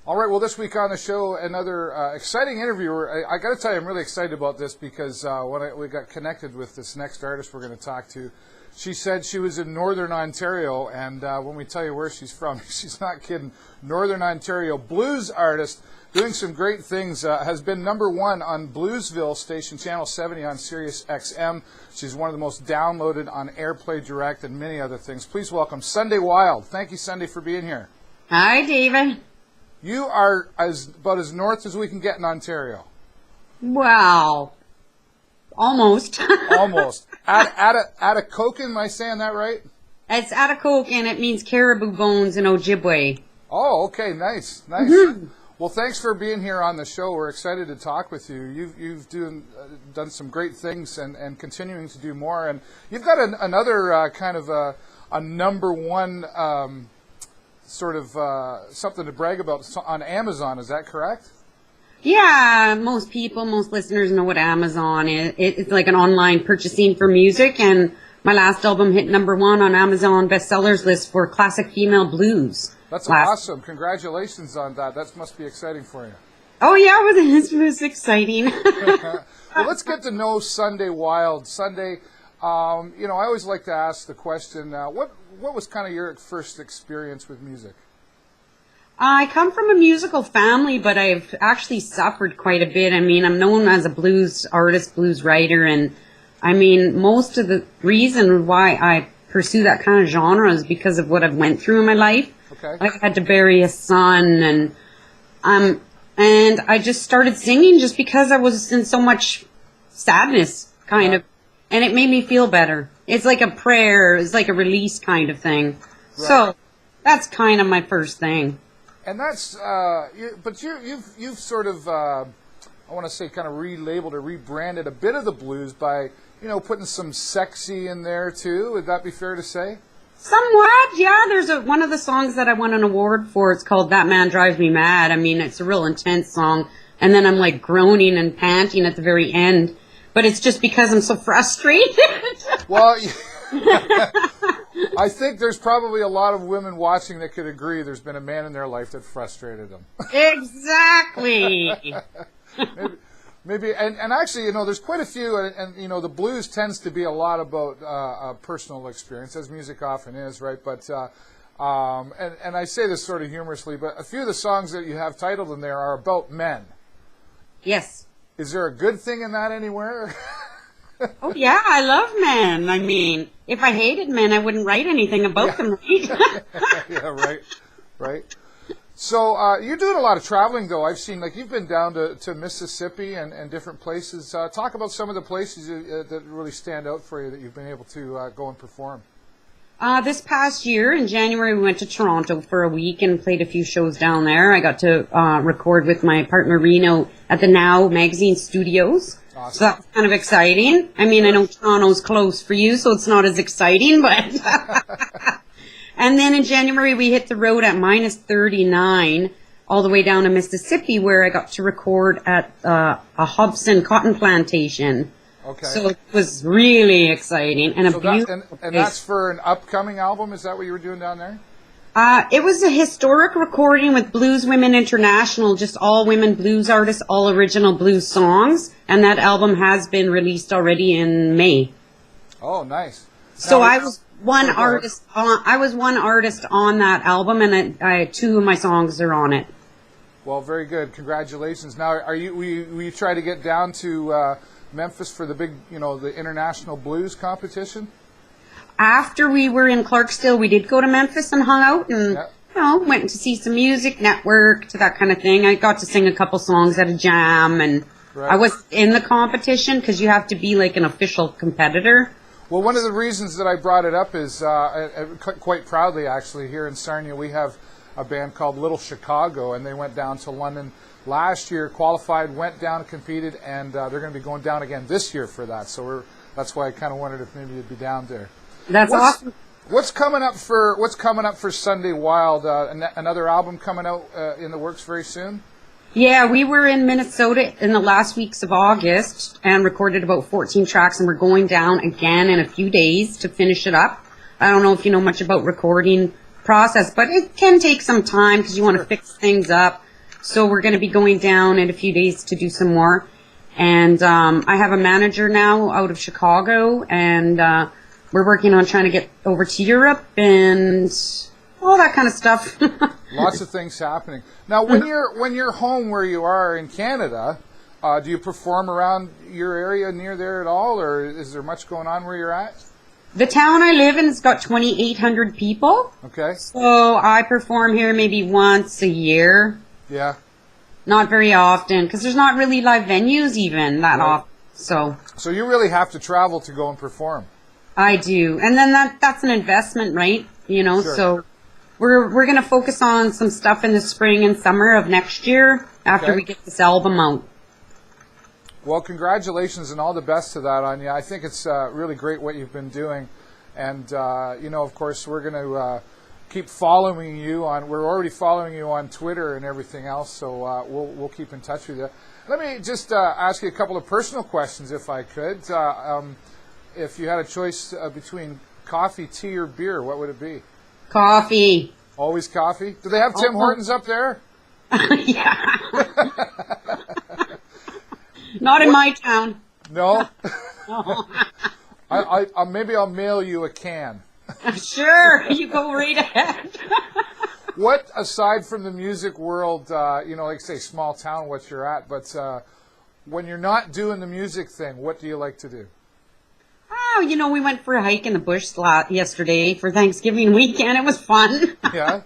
All right, well, this week on the show, another exciting interview. I got to tell you, I'm really excited about this because when we got connected with this next artist we're going to talk to, she said she was in Northern Ontario, and when we tell you where she's from, she's not kidding. Northern Ontario blues artist, doing some great things, has been #1 on Bluesville station, Channel 70 on Sirius XM. She's one of the most downloaded on Airplay Direct and many other things. Please welcome Sunday Wilde. Thank you, Sunday, for being here. Hi, David. You are about as north as we can get in Ontario. Wow. Almost. Almost. Atacocan, am I saying that right? It's Atacocan. It means caribou bones in Ojibwe. Oh, okay. Nice. Nice. Mm-hmm. Well, thanks for being here on the show. We're excited to talk with you. You've done some great things and continuing to do more. And you've got another kind of a #1 sort of something to brag about on Amazon. Is that correct? Yeah, most listeners know what Amazon is. It's like an online purchasing for music, and my last album hit #1 on Amazon bestsellers list for classic female blues. That's awesome. Congratulations on that. That must be exciting for you. Oh, yeah, it was exciting. Well, let's get to know Sunday Wilde. Sunday, I always like to ask the question, what was kind of your first experience with music? I come from a musical family, but I've actually suffered quite a bit. I mean, I'm known as a blues artist, blues writer, and I mean, most of the reason why I pursue that kind of genre is because of what I've went through in my life. Okay. I had to bury a son, and I just started singing just because I was in so much sadness, kind of, and it made me feel better. It's like a prayer, it's like a release kind of thing. Right. So that's kind of my first thing. And that's, but you've sort of, I want to say, kind of relabeled or rebranded a bit of the blues by, putting some sexy in there too. Would that be fair to say? Somewhat, yeah. There's one of the songs that I won an award for. It's called "That Man Drives Me Mad." I mean, it's a real intense song, and then I'm like groaning and panting at the very end. But it's just because I'm so frustrated. Well. I think there's probably a lot of women watching that could agree there's been a man in their life that frustrated them. Exactly. maybe and actually, there's quite a few, and the blues tends to be a lot about personal experience, as music often is, right? But and I say this sort of humorously, but a few of the songs that you have titled in there are about men. Yes. Is there a good thing in that anywhere? Oh, yeah, I love men. I mean, if I hated men, I wouldn't write anything about them, right? Yeah, right. So you're doing a lot of traveling, though. I've seen, you've been down to Mississippi and different places. Talk about some of the places that really stand out for you that you've been able to go and perform. This past year, in January, we went to Toronto for a week and played a few shows down there. I got to record with my partner Reno at the Now Magazine Studios. Awesome. So that was kind of exciting. I mean, I know Toronto's close for you, so it's not as exciting, but... And then in January, we hit the road at -39 all the way down to Mississippi, where I got to record at a Hobson cotton plantation. Okay. So it was really exciting. And and that's for an upcoming album? Is that what you were doing down there? It was a historic recording with Blues Women International, just all women blues artists, all original blues songs. And that album has been released already in May. Oh, nice. So I was one artist on that album, and two of my songs are on it. Well, very good. Congratulations. Now, will you try to get down to Memphis for the big, the International Blues competition? After we were in Clarksdale, we did go to Memphis and hung out and, went to see some music, networked, that kind of thing. I got to sing a couple songs at a jam, and I was in the competition because you have to be like an official competitor. Well, one of the reasons that I brought it up is, quite proudly actually, here in Sarnia, we have a band called Little Chicago, and they went down to London last year, qualified, went down and competed, and they're going to be going down again this year for that. So that's why I kind of wondered if maybe you'd be down there. That's awesome. What's coming up for Sunday Wilde? Another album coming out in the works very soon? Yeah, we were in Minnesota in the last weeks of August and recorded about 14 tracks, and we're going down again in a few days to finish it up. I don't know if you know much about recording process, but it can take some time because you want to fix things up. So we're going to be going down in a few days to do some more. And I have a manager now out of Chicago, and we're working on trying to get over to Europe and all that kind of stuff. Lots of things happening. Now, when you're home where you are in Canada, do you perform around your area near there at all, or is there much going on where you're at? The town I live in has got 2,800 people. Okay. So I perform here maybe once a year. Yeah. Not very often, because there's not really live venues even that often. So you really have to travel to go and perform. I do. And then that's an investment, right? You know, Sure. So we're going to focus on some stuff in the spring and summer of next year after we get this album out. Well, congratulations and all the best to that, Anya. I think it's really great what you've been doing. And, of course, we're going to keep following you on. We're already following you on Twitter and everything else, so we'll keep in touch with you. Let me just ask you a couple of personal questions, if I could. If you had a choice between coffee, tea, or beer, what would it be? Coffee. Always coffee? Do they have Tim Hortons up there? Yeah. Not in my town. No? No. Maybe I'll mail you a can. Sure, you go right ahead. What, aside from the music world, like say small town, what you're at, but when you're not doing the music thing, what do you like to do? Oh, we went for a hike in the bush yesterday for Thanksgiving weekend. It was fun. Yeah?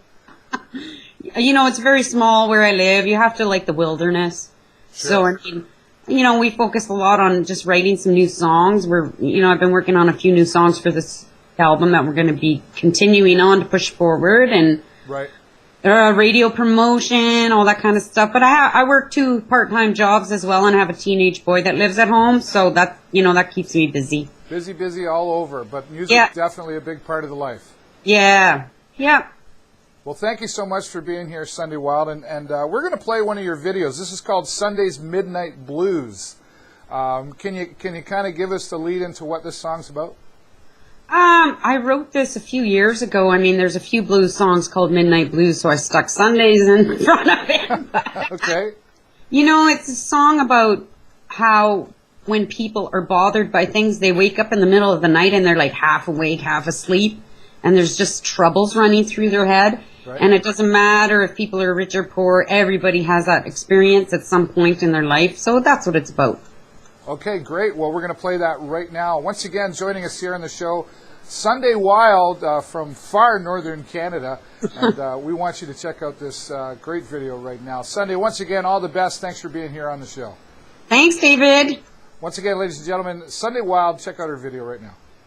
It's very small where I live. You have to like the wilderness. Sure. So, we focus a lot on just writing some new songs. I've been working on a few new songs for this album that we're going to be continuing on to push forward, and right. Radio promotion, all that kind of stuff. But I work 2 part-time jobs as well, and I have a teenage boy that lives at home, so that keeps me busy. Busy all over, but music definitely a big part of the life. Yeah. Well, thank you so much for being here, Sunday Wilde, and we're going to play one of your videos. This is called Sunday's Midnight Blues. Can you kind of give us the lead into what this song's about? I wrote this a few years ago. I mean, there's a few blues songs called Midnight Blues, so I stuck Sundays in front of it. Okay. It's a song about how when people are bothered by things, they wake up in the middle of the night and they're like half awake, half asleep, and there's just troubles running through their head. Right. And it doesn't matter if people are rich or poor, everybody has that experience at some point in their life, so that's what it's about. Okay, great. Well, we're going to play that right now. Once again, joining us here on the show, Sunday Wilde from far northern Canada, and we want you to check out this great video right now. Sunday, once again, all the best. Thanks for being here on the show. Thanks, David. Once again, ladies and gentlemen, Sunday Wilde, check out her video right now.